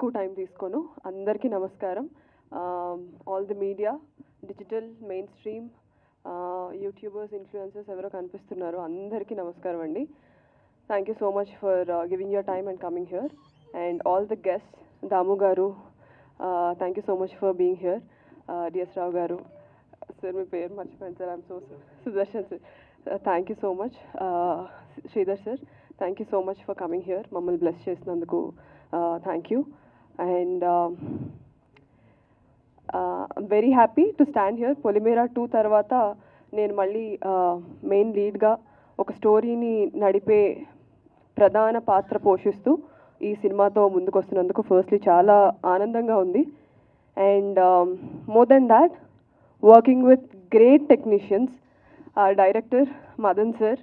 ఎక్కువ టైం తీసుకోను. అందరికీ నమస్కారం. All the media, digital, mainstream, YouTubers, influencers ఎవరో కనిపిస్తున్నారు, అందరికీ నమస్కారం అండి. Thank you so much for giving your time and coming here. And all the guest, Damu garu, thank you so much for being here. DS Rao garu, sir మీ పేరు మర్చిపోయాను sir, I'm so Sudarshan sir, thank you so much. Sridhar sir, thank you so much for coming here, మమ్మల్ని bless చేసినందుకు thank you. And very happy to stand here. Polimera 2 తర్వాత నేను మళ్ళీ main లీడ్గా ఒక స్టోరీని నడిపే ప్రధాన పాత్ర పోషిస్తూ ఈ సినిమాతో ముందుకు వస్తున్నందుకు ఫస్ట్లీ చాలా ఆనందంగా ఉంది. And more than that, working with great technicians, director Madan sir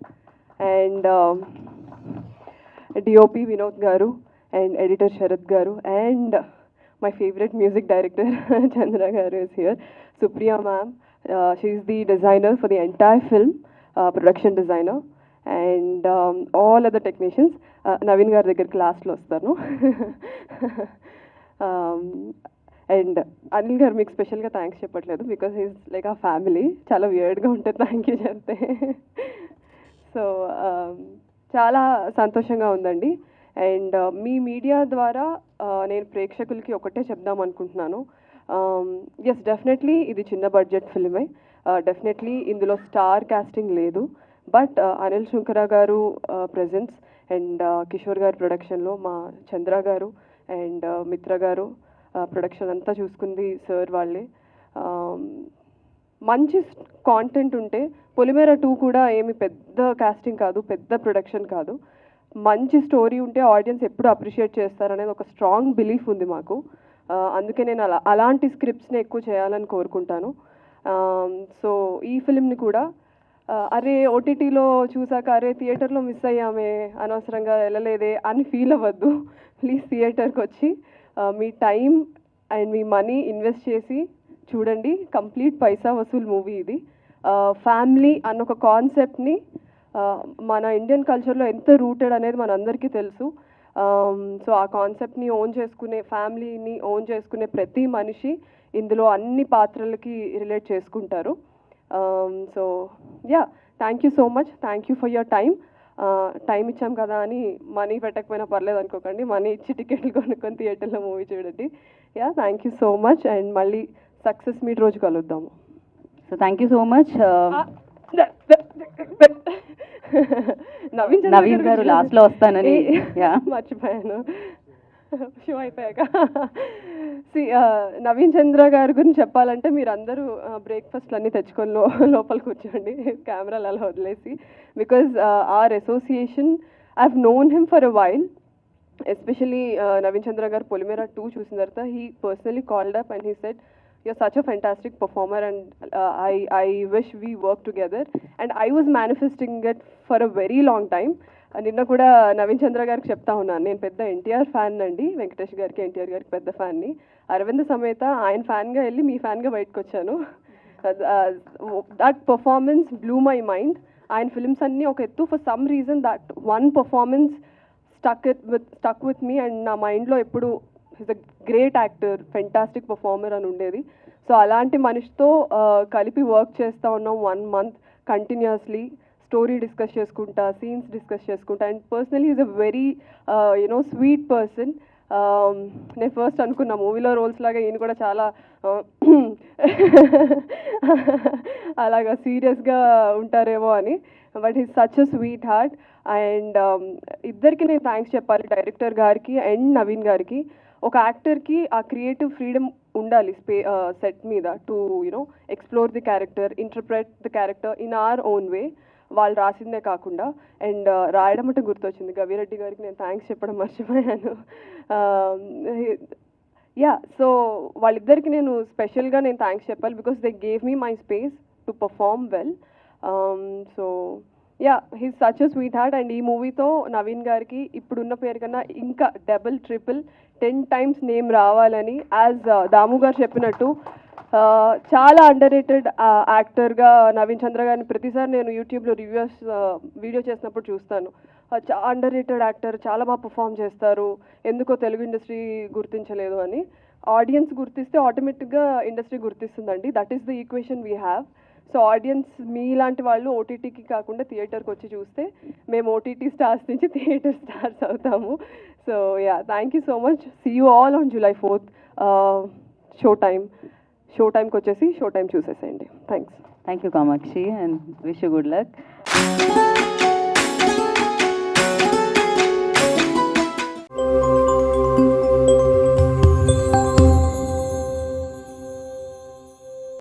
and DOP Vinod గారు అండ్ ఎడిటర్ శరత్ గారు and my favorite music director Chandra garu is here. Supriya ma'am, she is the designer for the entire film, production designer, and all other technicians. Naveen garu దగ్గర class లో వస్తాను. And Anil గారు మీకు స్పెషల్గా thanks చెప్పట్లేదు because is like ఆ family, చాలా వియర్డ్గా ఉంటుంది థ్యాంక్ యూ చెప్తే. సో చాలా సంతోషంగా ఉందండి. అండ్ మీ మీడియా ద్వారా నేను ప్రేక్షకులకి ఒకటే చెప్దాం అనుకుంటున్నాను. ఎస్, డెఫినెట్లీ ఇది చిన్న బడ్జెట్ ఫిల్మే, డెఫినెట్లీ ఇందులో స్టార్ కాస్టింగ్ లేదు. బట్ అనిల్ శుంకర గారు ప్రెజెన్స్ అండ్ కిషోర్ గారి ప్రొడక్షన్లో మా చంద్ర గారు అండ్ మిత్ర గారు ప్రొడక్షన్ అంతా చూసుకుంది సార్ వాళ్ళే. మంచి కాంటెంట్ ఉంటే, పొలిమేరా 2 కూడా ఏమి పెద్ద కాస్టింగ్ కాదు, పెద్ద ప్రొడక్షన్ కాదు, మంచి స్టోరీ ఉంటే ఆడియన్స్ ఎప్పుడు అప్రిషియేట్ చేస్తారనేది ఒక స్ట్రాంగ్ బిలీఫ్ ఉంది మాకు. అందుకే నేను అలాంటి స్క్రిప్ట్స్ని ఎక్కువ చేయాలని కోరుకుంటాను. సో ఈ ఫిలింని కూడా అరే ఓటీటీలో చూసాక అరే థియేటర్లో మిస్ అయ్యామే, అనవసరంగా వెళ్ళలేదే అని ఫీల్ అవ్వద్దు. ప్లీజ్ థియేటర్కి వచ్చి మీ టైం అండ్ మీ మనీ ఇన్వెస్ట్ చేసి చూడండి. కంప్లీట్ పైసా వసూల్ మూవీ ఇది. ఫ్యామిలీ అన్న ఒక కాన్సెప్ట్ని మన ఇండియన్ కల్చర్లో ఎంత రూటెడ్ అనేది మనందరికీ తెలుసు. సో ఆ కాన్సెప్ట్ని ఓన్ చేసుకునే, ఫ్యామిలీని ఓన్ చేసుకునే ప్రతి మనిషి ఇందులో అన్ని పాత్రలకి రిలేట్ చేసుకుంటారు. So yeah, thank you so much, thank you for your time ఇచ్చాం కదా అని మనీ పెట్టకపోయినా పర్లేదు అనుకోకండి, మనీ ఇచ్చి టికెట్లు కొనుక్కొని థియేటర్లో మూవీ చూడండి. Yeah, thank you so much. And మళ్ళీ సక్సెస్ మీట్ రోజు కలుద్దాము. So thank you so much. Naveen గారు లాస్ట్ లో వస్తానని మర్చిపోయాను, షో అయిపోయాక. నవీన్ చంద్ర గారి గురించి చెప్పాలంటే మీరు అందరూ బ్రేక్ఫాస్ట్లు అన్నీ తెచ్చుకొని లోపల కూర్చోండి, కెమెరాలు అలా వదిలేసి. Because our association, I have known him for a while. Especially Naveen Chandra garu Polimera 2 చూసిన తర్వాత he personally called up and he said, you're such a fantastic performer and I wish we work together, and I was manifesting it for a very long time. నిన్న కూడా నవీన్ చంద్ర గారికి చెప్తా ఉన్నాను, నేను పెద్ద NTR fan అండి, వెంకటేష్ గారికి ఎన్టీఆర్ గారికి పెద్ద ఫ్యాన్ని, అరవింద్ సమేత ఆయన ఫ్యాన్గా వెళ్ళి మీ ఫ్యాన్గా బయటకు వచ్చాను. That performance blue my mind. ఆయన ఫిల్మ్స్ అన్నీ ఒక ఎత్తు, for some reason that one performance stuck with me and నా మైండ్లో ఎప్పుడు is a great actor, fantastic performer అని ఉండేది. సో అలాంటి మనిషితో కలిపి వర్క్ చేస్తూ ఉన్నాం 1 month కంటిన్యూస్లీ, స్టోరీ డిస్కస్ చేసుకుంటా, సీన్స్ డిస్కస్ చేసుకుంటా. And personally is a very sweet person. నేను ఫస్ట్ అనుకున్నా మూవీలో రోల్స్ లాగా ఈయన కూడా చాలా అలాగా సీరియస్గా ఉంటారేమో అని, but is such a sweet heart. And ఇద్దరికి నేను థ్యాంక్స్ చెప్పాలి, డైరెక్టర్ గారికి అండ్ నవీన్ గారికి. ఒక యాక్టర్కి ఆ క్రియేటివ్ ఫ్రీడమ్ ఉండాలి సెట్ మీద to explore the character, interpret the character in our own way, వాళ్ళు రాసిందే కాకుండా. అండ్ రాయడం అంటే గుర్తొచ్చింది, గవిరెడ్డి గారికి నేను థ్యాంక్స్ చెప్పడం మర్చిపోయాను. యా, సో వాళ్ళిద్దరికి నేను స్పెషల్గా నేను థ్యాంక్స్ చెప్పాలి because they gave me my space to perform well. So yeah, he's such a sweet heart. And ఈ మూవీతో నవీన్ గారికి ఇప్పుడున్న పేరు కన్నా ఇంకా డబుల్, ట్రిపుల్, 10 times నేమ్ రావాలని, యాజ్ దాము గారు చెప్పినట్టు చాలా అండర్ రేటెడ్ యాక్టర్గా నవీన్ చంద్ర గారిని ప్రతిసారి నేను యూట్యూబ్లో వీడియో చేసినప్పుడు చూస్తాను. అండర్ రేటెడ్ యాక్టర్, చాలా బాగా పర్ఫామ్ చేస్తారు, ఎందుకో తెలుగు ఇండస్ట్రీ గుర్తించలేదు అని. ఆడియన్స్ గుర్తిస్తే ఆటోమేటిక్గా ఇండస్ట్రీ గుర్తిస్తుందండి. That is the equation we have. So audience మీలాంటి వాళ్ళు ఓటీటీకి కాకుండా థియేటర్కి వచ్చి చూస్తే మేము ఓటీటీ స్టార్స్ నుంచి థియేటర్ స్టార్స్ అవుతాము. So yeah, thank you so much. See you all on July 4th show టైంకి వచ్చేసి షో టైం చూసేసేయండి. Thanks. Thank you Kamakshi and wish you good luck.